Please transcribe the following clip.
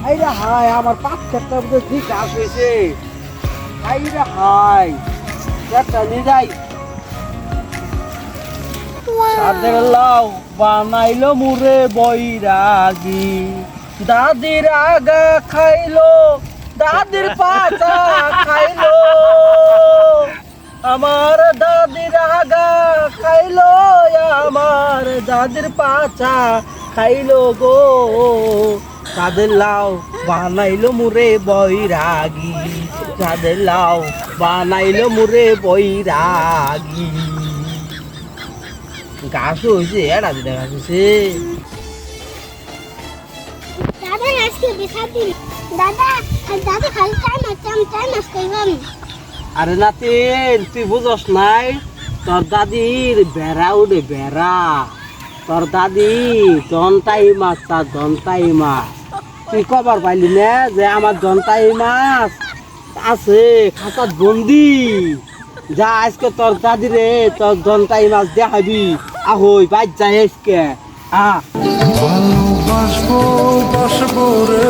আইরা high আমার পাঁচ চারটা মধ্যে ঠিক কাজ হয়েছে। আইরা হাই চারটা নিয়ে যাই। তাদের লাউ বানাইলো মুরে বৈরাগী, দাদির আগা খাইলো, দাদির পাতা খাইলো, আমার দাদির আগা খাইলো, আমার দাদির পাতা খাইলো গো। তাদের লাউ বানাইলো মুরে বৈরাগী, তাদের লাউ বানাইলো মুরে বৈরাগী। গাছ হয়েছে এটা দিতে গাছ হয়েছে। দাদা আজকে বিশাল দিন। দাদা দাদা খালি চাই মাছ খাইবাম। আরে নাতিন তুই বুঝস নাই, তোর দাদির বেড়া উঠে বেড়া, তোর দাদি দন্তাই মাছ, তার দন্তাই মাছ। তুই কবার পাইলি না যে আমার দন্তাই মাছ আছে খাতার বন্দি? যা আজকে তোর দাদি রে তোর দন্তাই মাছ দেখাবি। আহই বাইর যাই আজকে। ভালোবাসবো বাসবো রে